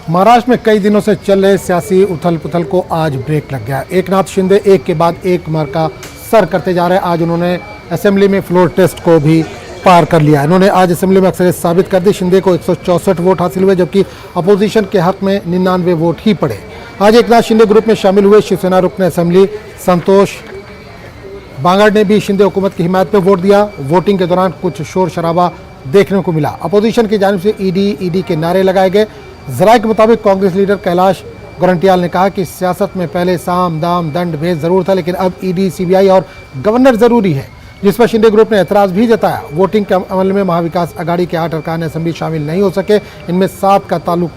महाराष्ट्र में कई दिनों से चल रहे सियासी उथल पुथल को आज ब्रेक लग गया। एकनाथ शिंदे एक के बाद एक मरका सर करते जा रहे हैं। आज उन्होंने असेंबली में फ्लोर टेस्ट को भी पार कर लिया। इन्होंने आज असेंबली में अक्सरियत साबित कर दी। शिंदे को 164 वोट हासिल हुए, जबकि अपोजिशन के हक में 99 वोट ही पड़े। आज एकनाथ शिंदे ग्रुप में शामिल हुए शिवसेना रुकन असेंबली संतोष बांगड़ ने भी शिंदे हुकूमत की हिमायत में वोट दिया। वोटिंग के दौरान कुछ शोर शराबा देखने को मिला। अपोजिशन की जानिब से ईडी के नारे लगाए गए। जराये के मुताबिक कांग्रेस लीडर कैलाश गोरंट्याल ने कहा कि सियासत में पहले साम दाम दंड भेद जरूर था, लेकिन अब ईडी, सीबीआई और गवर्नर जरूरी है, जिस पर शिंदे ग्रुप ने एतराज भी जताया। वोटिंग के अमल में महाविकास आघाड़ी के 8 अरकान असेंबली शामिल नहीं हो सके। इनमें 7 का ताल्लुक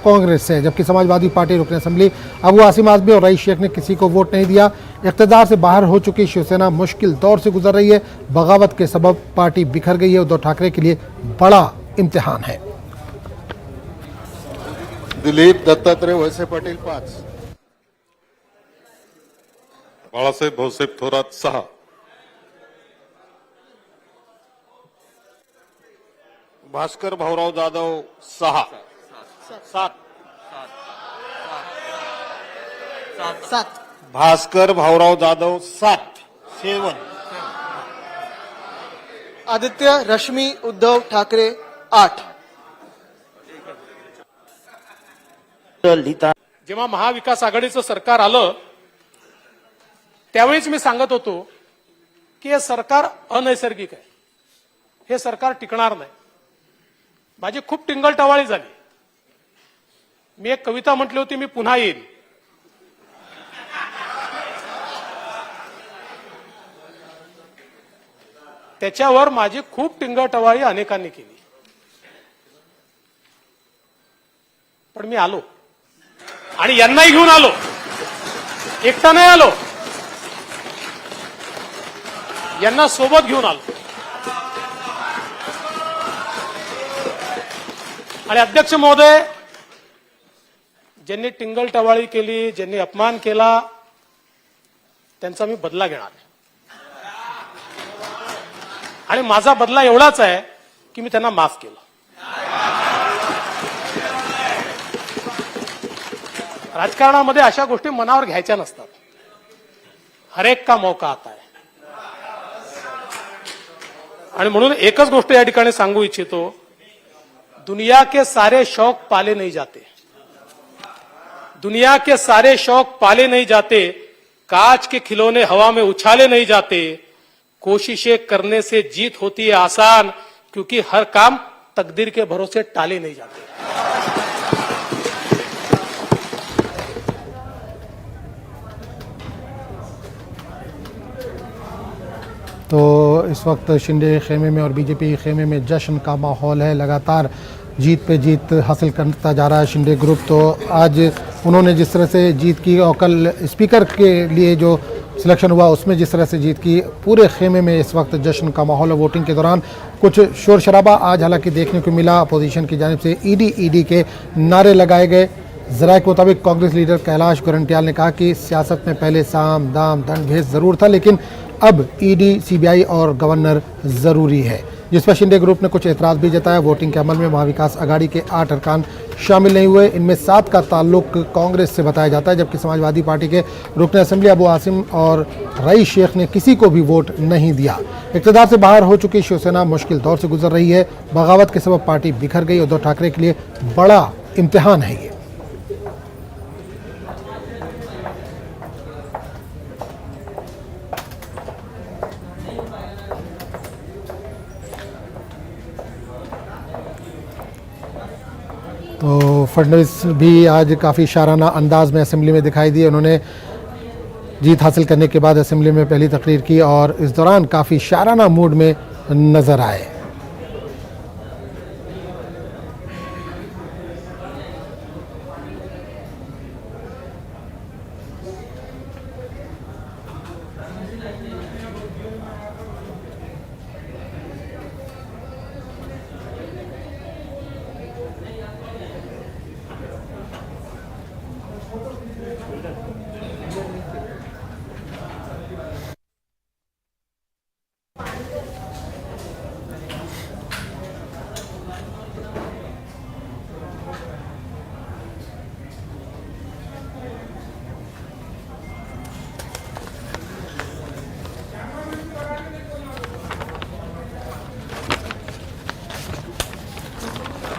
कांग्रेस से है, जबकि समाजवादी पार्टी रुकन असेंबली अबू आसिम आजमी और रईस शेख ने किसी को वोट नहीं दिया। इक़्तिदार से बाहर हो चुकी शिवसेना मुश्किल दौर से गुजर रही है। बगावत के सबब पार्टी बिखर गई है। उद्धव ठाकरे के लिए बड़ा इम्तिहान है। दिलीप दत्तात्रय वळसे पाटील 5, बाळासाहेब भाऊसाहेब थोरात 6, भास्कर भाऊराव जाधव 6, 7, भास्कर भाऊराव जाधव 7, आदित्य रश्मी उद्धव ठाकरे 8। जेव्हा महाविकास आघाडीचं सरकार आलं त्यावेळीच मी सांगत होतो की हे सरकार अनैसर्गिक आहे, हे सरकार टिकणार नाही। माझी खूप टिंगलटवाळी झाली। मी एक कविता म्हटली होती, मी पुन्हा येईन। त्याच्यावर माझी खूप टिंगलटवाळी अनेकांनी केली, पण मी आलो आणि यांनाही घेऊन आलो, एकटा नाही आलो, यांना सोबत घेऊन आलो। आणि अध्यक्ष महोदय, ज्यांनी टिंगलटवाळी केली, ज्यांनी अपमान केला, त्यांचा मी बदला घेणार आहे। आणि माझा बदला एवढाच आहे की मी त्यांना माफ केलं। राजकारणामध्ये अशा गोष्टी मनावर घ्यायच्या नसतात। हर एक का मौका आता है। आणि म्हणून एकच गोष्ट या ठिकाणी सांगू इच्छितो, दुनिया के सारे शौक पाले नहीं जाते, दुनिया के सारे शौक पाले नहीं जाते, कांच के खिलौने हवा में उछाले नहीं जाते, कोशिशें करने से जीत होती है आसान, क्योंकि हर काम तकदीर के भरोसे टाले नहीं जाते। तो इस वक्त शिंदे खेमे में और बीजेपी खेमे में जश्न का माहौल है। लगातार जीत पे जीत हासिल करता जा रहा है शिंदे ग्रुप। तो आज उन्होंने जिस तरह से जीत की और कल स्पीकर के लिए जो सिलेक्शन हुआ उसमें जिस तरह से जीत की, पूरे खेमे में इस वक्त जश्न का माहौल है। वोटिंग के दौरान कुछ शोर शराबा आज हालांकि देखने को मिला। अपोजिशन की जानिब से ईडी के नारे लगाए गए। जराये के मुताबिक कांग्रेस लीडर कैलाश गोरंट्याल ने कहा कि सियासत में पहले साम दाम दंड भेद जरूर था, लेकिन अब ईडी, सीबीआई और गवर्नर जरूरी है, जिस पर शिंदे ग्रुप ने कुछ एतराज भी जताया। वोटिंग के अमल में महाविकास आघाड़ी के 8 अरकान शामिल नहीं हुए। इनमें 7 का ताल्लुक कांग्रेस से बताया जाता है, जबकि समाजवादी पार्टी के रुकन असेंबली अबू आसिम और रईस शेख ने किसी को भी वोट नहीं दिया। इक़्तिदार से बाहर हो चुकी शिवसेना मुश्किल दौर से गुजर रही है। बगावत के सबब पार्टी बिखर गई। उद्धव ठाकरे के लिए बड़ा इम्तिहान है ये। तो फडणवीस भी आज काफ़ी शाराना अंदाज में असेंबली में दिखाई दिए। उन्होंने जीत हासिल करने के बाद असेंबली में पहली तकरीर की और इस दौरान काफ़ी शाराना मूड में नजर आए।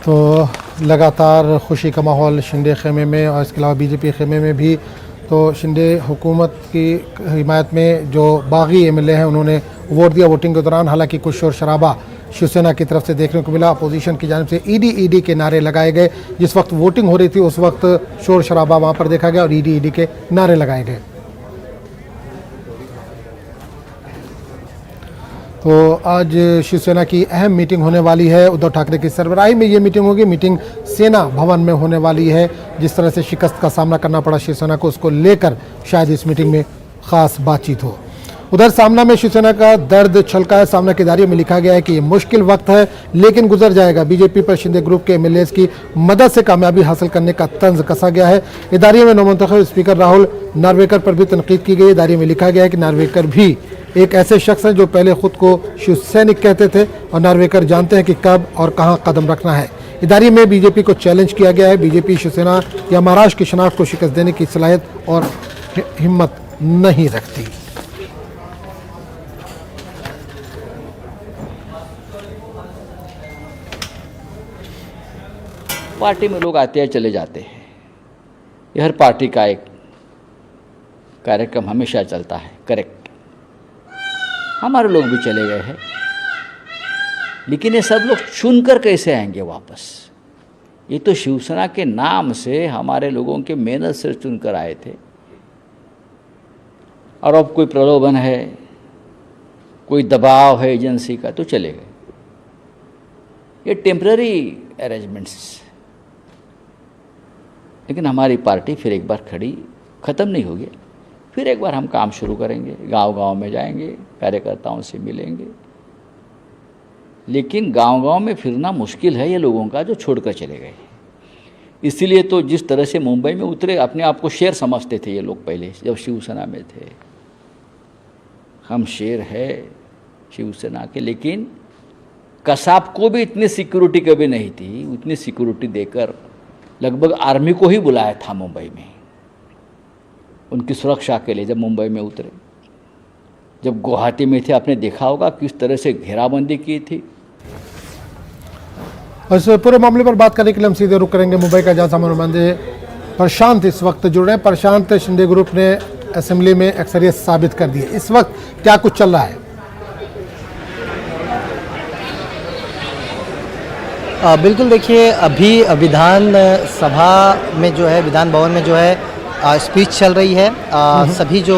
तो लगातार खुशी का माहौल शिंदे खेमे में और इसके अलावा बीजेपी खेमे में भी। तो शिंदे हुकूमत की हिमायत में जो बागी एमएलए हैं उन्होंने वोट दिया वोटिंग के दौरान। हालांकि कुछ शोर शराबा शिवसेना की तरफ से देखने को मिला। अपोजिशन की जानिब से ईडी के नारे लगाए गए। जिस वक्त वोटिंग हो रही थी उस वक्त शोर शराबा वहाँ पर देखा गया और ईडी के नारे लगाए गए। तो आज शिवसेना की अहम मीटिंग होने वाली है। उद्धव ठाकरे की सरबराही में ये मीटिंग होगी। मीटिंग सेना भवन में होने वाली है। जिस तरह से शिकस्त का सामना करना पड़ा शिवसेना को, उसको लेकर शायद इस मीटिंग में खास बातचीत हो। उधर सामना में शिवसेना का दर्द छलका है। सामना के दायरे में लिखा गया है कि ये मुश्किल वक्त है लेकिन गुजर जाएगा। बीजेपी पर शिंदे ग्रुप के एमएलए की मदद से कामयाबी हासिल करने का तंज कसा गया है। इदारे में नवमंतखब स्पीकर राहुल नार्वेकर पर भी तनकीद की गई। इदारे में लिखा गया है कि नार्वेकर भी एक ऐसे शख्स हैं जो पहले खुद को शिव सैनिक कहते थे और नार्वेकर जानते हैं कि कब और कहां कदम रखना है। इदारे में बीजेपी को चैलेंज किया गया है। बीजेपी शिवसेना या महाराष्ट्र की शनाख्त को शिकस्त देने की सलाहियत और हिम्मत नहीं रखती। पार्टी में लोग आते हैं चले जाते हैं, ये हर पार्टी का एक कार्यक्रम हमेशा चलता है। करेक्ट, हमारे लोग भी चले गए हैं, लेकिन ये सब लोग चुनकर कैसे आएंगे वापस? ये तो शिवसेना के नाम से हमारे लोगों के मेहनत से चुनकर आए थे, और अब कोई प्रलोभन है, कोई दबाव है एजेंसी का तो चले गए। ये टेम्पररी अरेंजमेंट्स। लेकिन हमारी पार्टी फिर एक बार खड़ी, ख़त्म नहीं होगी। फिर एक बार हम काम शुरू करेंगे, गांव-गांव में जाएंगे, कार्यकर्ताओं से मिलेंगे। लेकिन गांव-गांव में फिरना मुश्किल है ये लोगों का जो छोड़कर चले गए। इसीलिए तो जिस तरह से मुंबई में उतरे, अपने आप को शेर समझते थे ये लोग पहले जब शिवसेना में थे। हम शेर है शिवसेना के, लेकिन कसाब को भी इतनी सिक्योरिटी कभी नहीं थी। उतनी सिक्योरिटी देकर लगभग आर्मी को ही बुलाया था मुंबई में उनकी सुरक्षा के लिए। जब मुंबई में उतरे, जब गुवाहाटी में थे, आपने देखा होगा किस तरह से घेराबंदी की थी। इस पूरे मामले पर बात करने के लिए हम सीधे रुक करेंगे मुंबई का, जहां हमारे नुमाइंदे प्रशांत इस वक्त जुड़ रहे हैं। प्रशांत, शिंदे ग्रुप ने असेंबली में अक्सरियत साबित कर दी है, इस वक्त क्या कुछ चल रहा है? बिल्कुल, देखिए अभी विधान सभा में जो है, विधान भवन में जो है स्पीच चल रही है। सभी जो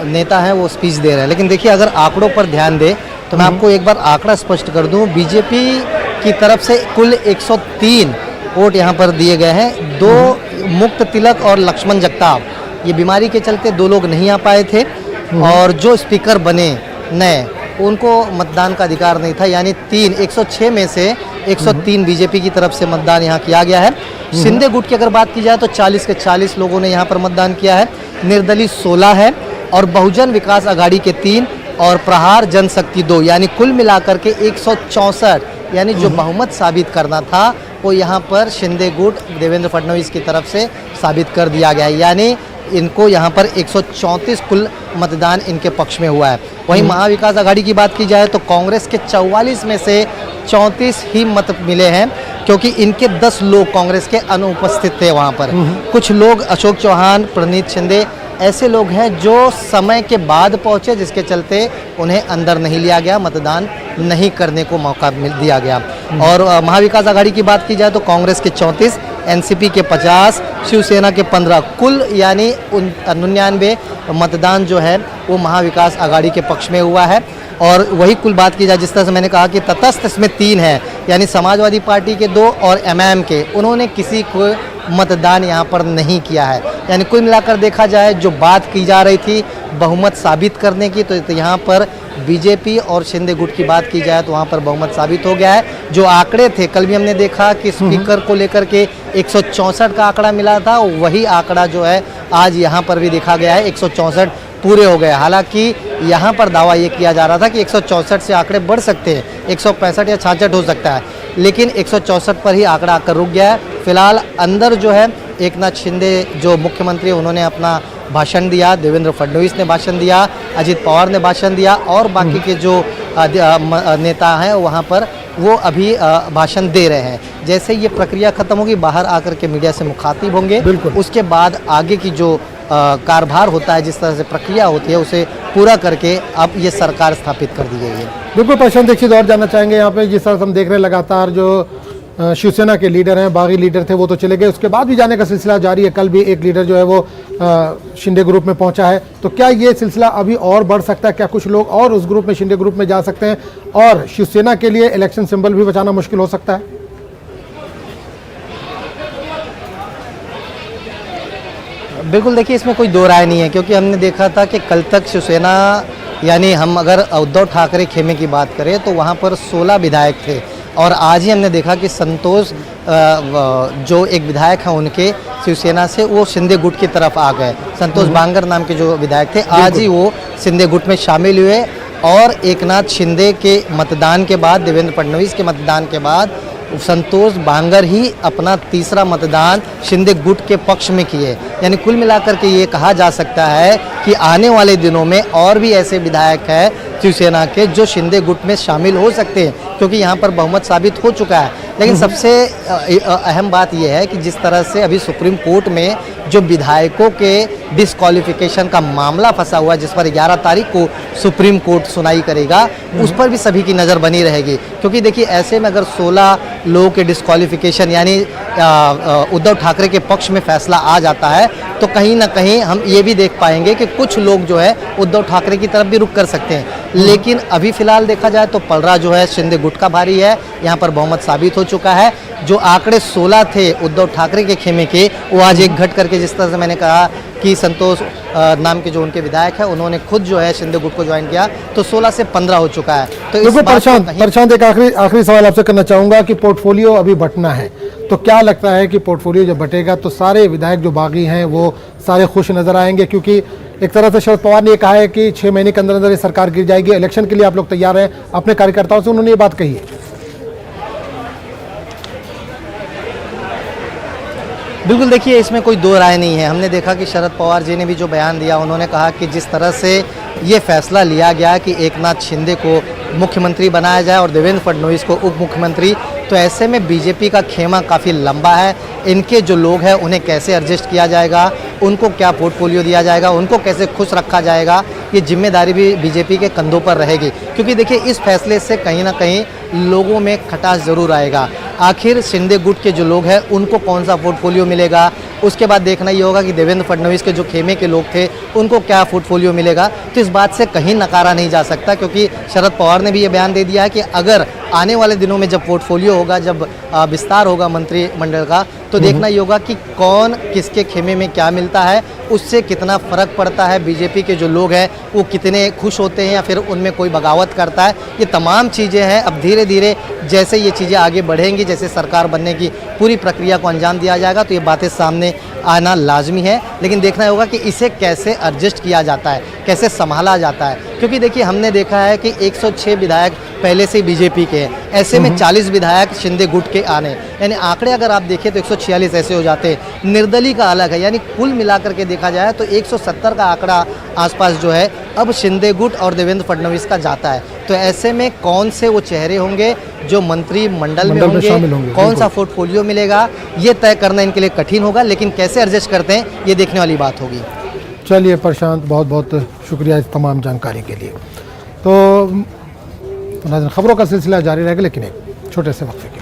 नेता हैं वो स्पीच दे रहे हैं। लेकिन देखिए, अगर आंकड़ों पर ध्यान दें तो मैं आपको एक बार आंकड़ा स्पष्ट कर दूं। बीजेपी की तरफ से कुल 103 वोट यहाँ पर दिए गए हैं। 2 मुक्त तिलक और लक्ष्मण जगताप, ये बीमारी के चलते 2 लोग नहीं आ पाए थे, और जो स्पीकर बने नए उनको मतदान का अधिकार नहीं था। यानी 106 में से 103 बीजेपी की तरफ से मतदान यहाँ किया गया है। शिंदे गुट की अगर बात की जाए तो 40 के 40 लोगों ने यहाँ पर मतदान किया है। निर्दलीय 16 है और बहुजन विकास आघाड़ी के 3 और प्रहार जनशक्ति 2, यानी कुल मिलाकर के 164, यानी जो बहुमत साबित करना था वो यहाँ पर शिंदे गुट देवेंद्र फडणवीस की तरफ से साबित कर दिया गया है। यानी इनको यहाँ पर 134 कुल मतदान इनके पक्ष में हुआ है। वहीं महाविकास आघाड़ी की बात की जाए तो कांग्रेस के 44 में से 34 ही मत मिले हैं, क्योंकि इनके 10 लोग कांग्रेस के अनुपस्थित थे वहाँ पर। कुछ लोग, अशोक चौहान, प्रणीत शिंदे, ऐसे लोग हैं जो समय के बाद पहुँचे, जिसके चलते उन्हें अंदर नहीं लिया गया, मतदान नहीं करने को मौका दिया गया। और महाविकास आघाड़ी की बात की जाए तो कांग्रेस के 34, एनसीपी के 50, शिवसेना के 15, कुल यानी 99 मतदान जो है वो महाविकास आघाड़ी के पक्ष में हुआ है। और वही कुल बात की जाए, जिस तरह से मैंने कहा कि तटस्थ इसमें 3 है, यानी समाजवादी पार्टी के 2 और एमआईएम के, उन्होंने किसी को मतदान यहाँ पर नहीं किया है। यानी कुल मिलाकर देखा जाए, जो बात की जा रही थी बहुमत साबित करने की, तो यहाँ पर बीजेपी और शिंदे गुट की बात की जाए तो वहाँ पर बहुमत साबित हो गया है। जो आंकड़े थे, कल भी हमने देखा कि स्पीकर को लेकर के 164 का आंकड़ा मिला था, वही आंकड़ा जो है आज यहाँ पर भी देखा गया है, 164 पूरे हो गए। हालांकि यहाँ पर दावा ये किया जा रहा था कि 164 से आंकड़े बढ़ सकते हैं, 165 या 66 हो सकता है, लेकिन 164 पर ही आंकड़ा आकर रुक गया है। फिलहाल अंदर जो है एकनाथ शिंदे जो मुख्यमंत्री, उन्होंने अपना भाषण दिया, देवेंद्र फडणवीस ने भाषण दिया, अजित पवार ने भाषण दिया, और बाकी के जो नेता हैं वहाँ पर वो अभी भाषण दे रहे हैं। जैसे ये प्रक्रिया खत्म होगी, बाहर आकर के मीडिया से मुखातिब होंगे, बिल्कुल। उसके बाद आगे की जो कारभार होता है, जिस तरह से प्रक्रिया होती है, उसे पूरा करके अब ये सरकार स्थापित कर दी गई है। बिल्कुल प्रशांत दीक्षित, और जानना चाहेंगे यहाँ पे जिस तरह से हम देख रहे हैं लगातार जो शिवसेना के लीडर हैं, बागी लीडर थे वो तो चले गए, उसके बाद भी जाने का सिलसिला जारी है। कल भी एक लीडर जो है वो शिंदे ग्रुप में पहुंचा है, तो क्या ये सिलसिला अभी और बढ़ सकता है? क्या कुछ लोग और उस ग्रुप में, शिंदे ग्रुप में जा सकते हैं और शिवसेना के लिए इलेक्शन सिंबल भी बचाना मुश्किल हो सकता है? बिल्कुल, देखिए इसमें कोई दो राय नहीं है, क्योंकि हमने देखा था कि कल तक शिवसेना, यानी हम अगर उद्धव ठाकरे खेमे की बात करें तो वहाँ पर 16 विधायक थे, और आज ही हमने देखा कि संतोष जो एक विधायक हैं उनके शिवसेना से वो शिंदे गुट की तरफ आ गए। संतोष बांगर नाम के जो विधायक थे, आज ही वो शिंदे गुट में शामिल हुए, और एकनाथ शिंदे के मतदान के बाद, देवेंद्र फडणवीस के मतदान के बाद संतोष बांगर ही अपना तीसरा मतदान शिंदे गुट के पक्ष में किए। यानी कुल मिलाकर के ये कहा जा सकता है कि आने वाले दिनों में और भी ऐसे विधायक हैं शिवसेना के जो शिंदे गुट में शामिल हो सकते हैं, क्योंकि यहाँ पर बहुमत साबित हो चुका है। लेकिन सबसे अहम बात यह है कि जिस तरह से अभी सुप्रीम कोर्ट में जो विधायकों के डिस्क्वालिफिकेशन का मामला फंसा हुआ है, जिस पर 11 तारीख को सुप्रीम कोर्ट सुनवाई करेगा, उस पर भी सभी की नज़र बनी रहेगी। क्योंकि देखिए ऐसे में अगर 16 लोगों के डिस्क्वालिफिकेशन यानी उद्धव ठाकरे के पक्ष में फैसला आ जाता है, तो कहीं ना कहीं हम ये भी देख पाएंगे कि कुछ लोग जो है उद्धव ठाकरे की तरफ भी रुख कर सकते हैं। लेकिन अभी फिलहाल देखा जाए तो पलड़ा जो है शिंदे गुट का भारी है, यहाँ पर बहुमत साबित हो चुका है। जो आंकड़े 16 थे उद्धव ठाकरे के खेमे के, वो आज एक घट करके, जिस तरह से मैंने कहा कि संतोष नाम के जो उनके विधायक हैं उन्होंने खुद जो है शिंदे गुट को ज्वाइन किया, तो 16 से 15 हो चुका है। तो इस बात को कहीं प्रशांत एक आखिरी सवाल आपसे करना चाहूंगा कि पोर्टफोलियो अभी बंटना है, तो क्या लगता है कि पोर्टफोलियो जब बटेगा तो सारे विधायक जो बागी हैं वो सारे खुश नजर आएंगे? क्योंकि एक तरह से शरद पवार ने कहा है कि 6 महीने के अंदर अंदर ये सरकार गिर जाएगी, इलेक्शन के लिए आप लोग तैयार हैं, अपने कार्यकर्ताओं से उन्होंने ये बात कही है। बिल्कुल, देखिए इसमें कोई दो राय नहीं है। हमने देखा कि शरद पवार जी ने भी जो बयान दिया, उन्होंने कहा कि जिस तरह से ये फैसला लिया गया कि एकनाथ शिंदे को मुख्यमंत्री बनाया जाए और देवेंद्र फडणवीस को उप मुख्यमंत्री, तो ऐसे में बीजेपी का खेमा काफ़ी लंबा है। इनके जो लोग हैं उन्हें कैसे एडजस्ट किया जाएगा, उनको क्या पोर्टफोलियो दिया जाएगा, उनको कैसे खुश रखा जाएगा, ये जिम्मेदारी भी बीजेपी के कंधों पर रहेगी। क्योंकि देखिए इस फैसले से कहीं ना कहीं लोगों में खटास ज़रूर आएगा। आखिर शिंदे गुट के जो लोग हैं उनको कौन सा पोर्टफोलियो मिलेगा, उसके बाद देखना ये होगा कि देवेंद्र फडणवीस के जो खेमे के लोग थे उनको क्या पोर्टफोलियो मिलेगा। तो इस बात से कहीं नकारा नहीं जा सकता, क्योंकि शरद पवार ने भी ये बयान दे दिया है कि अगर आने वाले दिनों में जब पोर्टफोलियो होगा, जब विस्तार होगा मंत्रिमंडल का, तो देखना ये होगा कि कौन किसके खेमे में क्या मिलता है, उससे कितना फ़र्क पड़ता है। बीजेपी के जो लोग हैं वो कितने खुश होते हैं या फिर उनमें कोई बगावत करता है, ये तमाम चीज़ें हैं। अब धीरे धीरे जैसे ये चीज़ें आगे बढ़ेंगी, जैसे सरकार बनने की पूरी प्रक्रिया को अंजाम दिया जाएगा, तो ये बातें सामने आना लाजमी है। लेकिन देखना होगा कि इसे कैसे एडजस्ट किया जाता है, कैसे संभाला जाता है। क्योंकि देखिए हमने देखा है कि 106 विधायक पहले से बीजेपी के हैं, ऐसे में 40 विधायक शिंदे गुट के आने, यानी आंकड़े अगर आप देखें तो 146 ऐसे हो जाते हैं। निर्दलीय का अलग है, यानी कुल मिलाकर के देखा जाए तो 170 का आंकड़ा आसपास जो है अब शिंदे गुट और देवेंद्र फडणवीस का जाता है। तो ऐसे में कौन से वो चेहरे होंगे जो मंत्रिमंडल में होंगे, कौन सा पोर्टफोलियो मिलेगा, ये तय करना इनके लिए कठिन होगा। लेकिन कैसे एडजस्ट करते हैं ये देखने वाली बात होगी। चलिए प्रशांत, बहुत बहुत शुक्रिया इस तमाम जानकारी के लिए। तो खबरों का सिलसिला जारी रहेगा, लेकिन एक छोटे से वक्फे के